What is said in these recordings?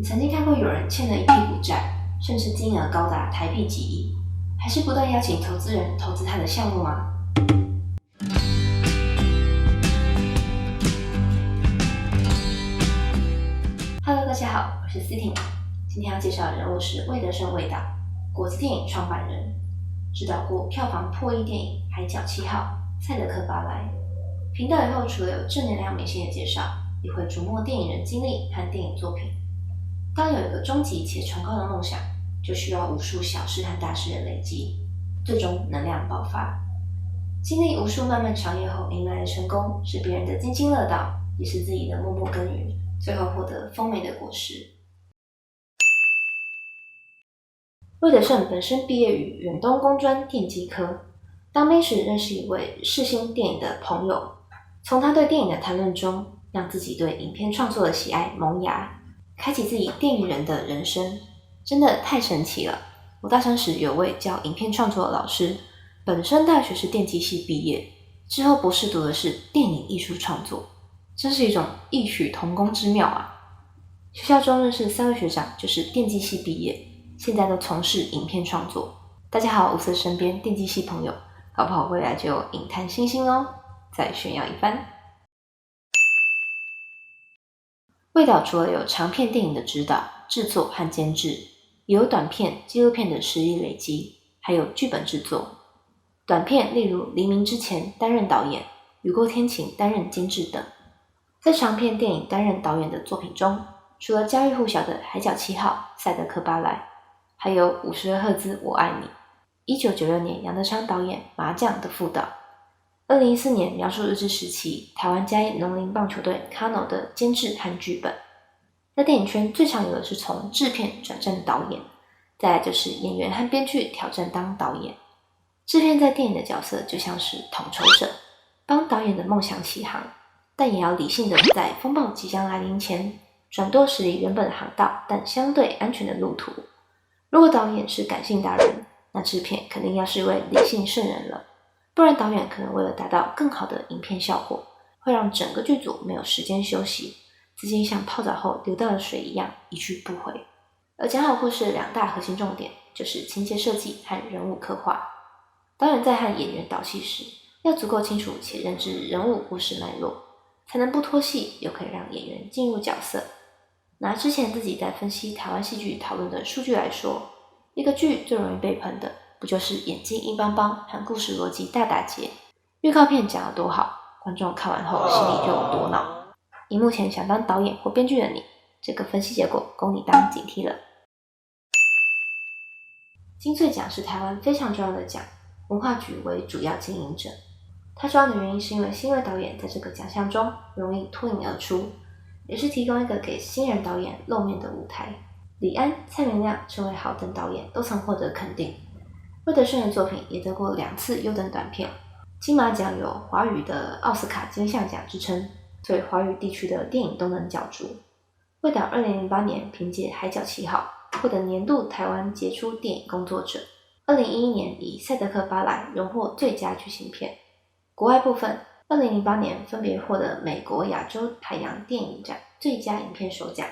你曾经看过有人欠了一屁股债，甚至金额高达台币几亿，还是不断邀请投资人投资他的项目吗？Hello， 大家好，我是思婷。今天要介绍的人物是魏德圣魏导，果子电影创办人，指导过票房破亿电影《海角七号》、《赛德克巴莱》。频道以后除了有正能量明星的介绍，也会琢磨电影人经历和电影作品。当有一个终极且崇高的梦想，就需要无数小事和大事的累积，最终能量爆发。经历无数漫漫长夜后迎来的成功，是别人的津津乐道，也是自己的默默耕耘，最后获得丰美的果实。魏德圣本身毕业于远东工专电机科，当兵时认识一位世新电影的朋友，从他对电影的谈论中，让自己对影片创作的喜爱萌芽，开启自己电影人的人生，真的太神奇了。我大三时有位教影片创作的老师，本身大学是电机系毕业，之后博士读的是电影艺术创作，真是一种异曲同工之妙啊。学校中认识3位学长就是电机系毕业，现在都从事影片创作。大家好，我是身边电机系朋友，搞不好未来就有影坛新星哦，再炫耀一番。魏导除了有长片电影的指导、制作和监制，也有短片、纪录片的实力累积，还有剧本制作。短片例如《黎明之前》担任导演，《雨过天晴》担任监制等。在长片电影担任导演的作品中，除了家喻户晓的《海角七号》、《赛德克巴莱》，还有52赫兹我爱你。1996年杨德昌导演《麻将》的副导。2014年描述日治时期台湾嘉义农林棒球队 Kano 的监制和剧本。在电影圈最常有的是从制片转战导演，再来就是演员和编剧挑战当导演。制片在电影的角色就像是统筹者，帮导演的梦想起航，但也要理性的在风暴即将来临前转舵驶离原本航道但相对安全的路途。如果导演是感性达人，那制片肯定要是一位理性圣人了，不然导演可能为了达到更好的影片效果，会让整个剧组没有时间休息，资金像泡澡后流到的水一样一去不回。而讲好故事的2大核心重点就是情节设计和人物刻画。导演在和演员导戏时，要足够清楚且认知人物故事脉络，才能不拖戏，又可以让演员进入角色。拿之前自己在分析台湾戏剧讨论的数据来说，一个剧最容易被喷的，不就是演技硬邦邦和故事逻辑大打结？预告片讲得多好，观众看完后心里就有多恼。以目前想当导演或编剧的你，这个分析结果供你当警惕了。金穗奖是台湾非常重要的奖，文化局为主要经营者。它重要的原因是因为新锐导演在这个奖项中容易脱颖而出，也是提供一个给新人导演露面的舞台。李安、蔡明亮、陈伟豪等导演都曾获得肯定。魏德圣的作品也得过2次优等短片。金马奖有华语的奥斯卡金像奖之称，所以华语地区的电影都能角逐。魏导2008年凭借《海角七号》获得年度台湾杰出电影工作者，2011年以《赛德克巴莱》荣获最佳剧情片。国外部分，2008年分别获得美国亚洲海洋电影展最佳影片首奖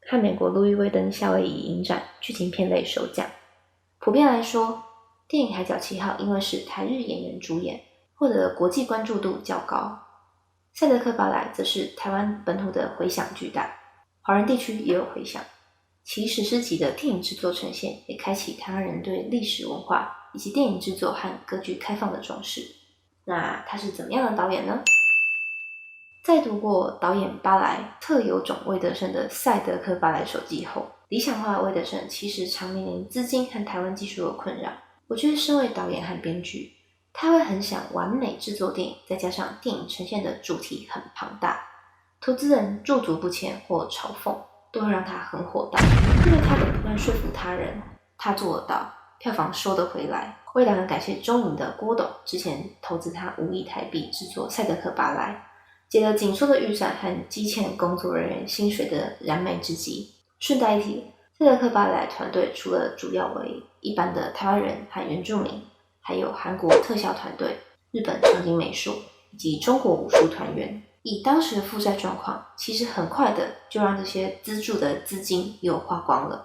和美国路易威登夏威夷影展剧情片类首奖。普遍来说，电影《海角七号》因为是台日演员主演，获得国际关注度较高。赛德克巴莱则是台湾本土的回响巨大，华人地区也有回响。其史诗级的电影制作呈现，也开启台湾人对历史文化以及电影制作和格局开放的重视。那他是怎么样的导演呢？在读过导演巴莱特有种魏德圣的《赛德克巴莱手记》后，理想化的魏德圣其实常面临资金和台湾技术的困扰。我觉得身为导演和编剧，他会很想完美制作电影，再加上电影呈现的主题很庞大，投资人驻足不前或嘲讽都会让他很火大，因为他得不断说服他人，他做得到，票房收得回来。魏导很感谢中影的郭董之前投资他5亿台币制作《赛德克巴莱》，借了紧缩的预算和积欠工作人员薪水的燃眉之急。顺带一提，赛德克巴莱团队除了主要为一般的台湾人和原住民，还有韩国特效团队、日本场景美术以及中国武术团员。以当时的负债状况，其实很快的就让这些资助的资金又花光了。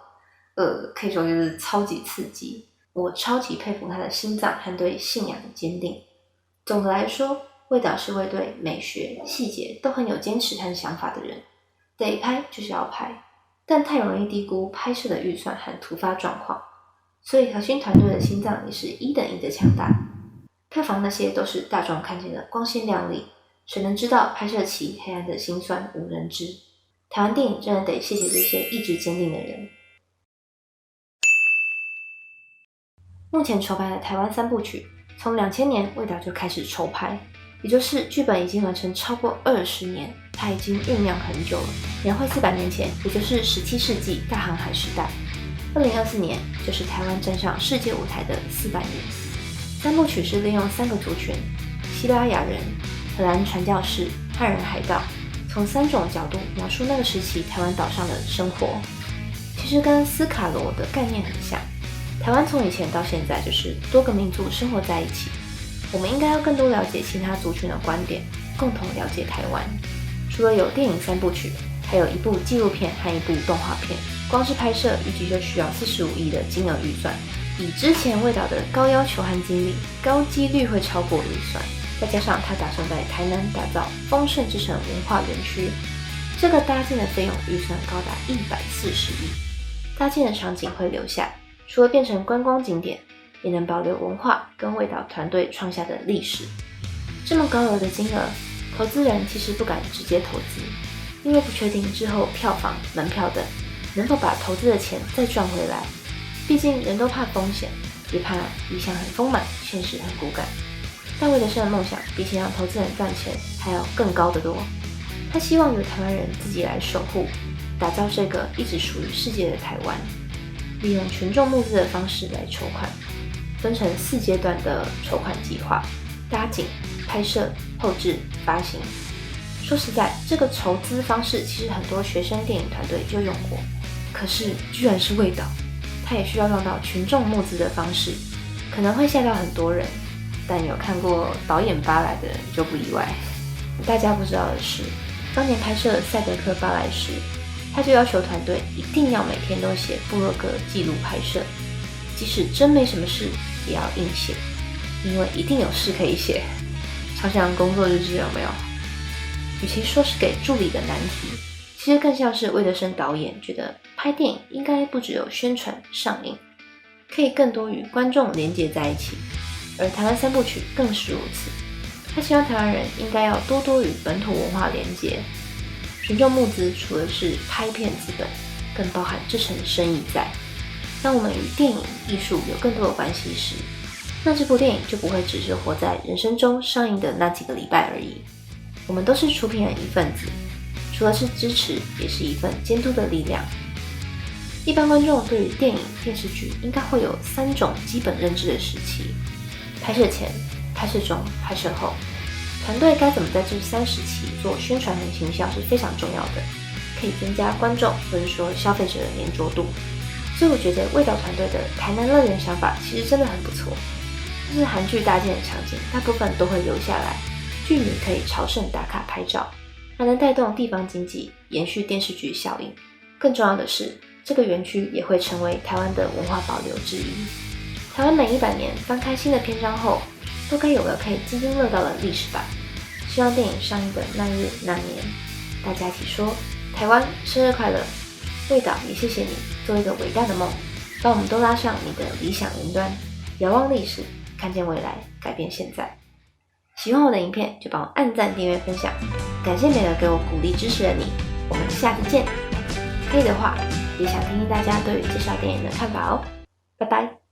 可以说就是超级刺激。我超级佩服他的心脏和对信仰的坚定。总的来说，魏导是位对美学细节都很有坚持和想法的人，得拍就是要拍，但太容易低估拍摄的预算和突发状况，所以核心团队的心脏也是一等一的强大。票房那些都是大众看见的光鲜亮丽，谁能知道拍摄期黑暗的辛酸无人知。台湾电影真的得谢谢这些意志坚定的人。目前筹拍的台湾3部曲，从2000年魏导就开始筹拍，也就是剧本已经完成超过20年，它已经酝酿很久了。描绘400年前，也就是17世纪大航海时代。2024年就是台湾站上世界舞台的400年。3部曲是利用3个族群：西拉雅人、荷兰传教士、汉人海盗，从3种角度描述那个时期台湾岛上的生活。其实跟斯卡罗的概念很像。台湾从以前到现在就是多个民族生活在一起，我们应该要更多了解其他族群的观点，共同了解台湾。除了有电影3部曲，还有1部纪录片和1部动画片，光是拍摄预计就需要45亿的金额预算。以之前魏导的高要求和精力，高几率会超过预算，再加上他打算在台南打造丰盛之城文化园区，这个搭建的费用预算高达140亿，搭建的场景会留下。除了变成观光景点，也能保留文化跟魏导团队创下的历史。这么高额的金额，投资人其实不敢直接投资，因为不确定之后票房、门票等能否把投资的钱再赚回来。毕竟人都怕风险，也怕理想很丰满，现实很骨感。但魏德胜的梦想比起让投资人赚钱还要更高得多。他希望由台湾人自己来守护，打造这个一直属于世界的台湾。利用群众募资的方式来筹款，分成4阶段的筹款计划：搭景、拍摄、后制、发行。说实在，这个筹资方式其实很多学生电影团队就用过，可是居然是魏导，他也需要用到群众募资的方式，可能会吓到很多人，但有看过导演巴莱的人就不意外。大家不知道的是，当年拍摄《赛德克·巴莱》时，他就要求团队一定要每天都写部落格记录拍摄，即使真没什么事也要硬写，因为一定有事可以写。超像工作日志有没有？与其说是给助理的难题，其实更像是魏德胜导演觉得拍电影应该不只有宣传上映，可以更多与观众连结在一起。而台湾3部曲更是如此，他希望台湾人应该要多多与本土文化连结。群众募资除了是拍片资本，更包含这层深意在。当我们与电影艺术有更多的关系时，那这部电影就不会只是活在人生中上映的那几个礼拜而已。我们都是出品人一份子，除了是支持，也是一份监督的力量。一般观众对于电影、电视剧应该会有3种基本认知的时期：拍摄前、拍摄中、拍摄后。团队该怎么在这3时期做宣传和行销是非常重要的，可以增加观众或者说消费者的黏着度。所以我觉得魏导团队的台南乐园想法其实真的很不错，就是韩剧搭建的场景大部分都会留下来，剧迷可以朝圣打卡拍照，还能带动地方经济，延续电视剧效应。更重要的是，这个园区也会成为台湾的文化保留之一。台湾每100年翻开新的篇章后，都该有个可以津津乐道的历史吧。希望电影上映的那日那年，大家一起说台湾生日快乐。魏导也谢谢你做一个伟大的梦，把我们都拉上你的理想云端，遥望历史，看见未来，改变现在。喜欢我的影片就帮我按赞、订阅、分享，感谢每个给我鼓励支持的你。我们下次见。可以的话，也想听听大家对于介绍电影的看法哦。拜拜。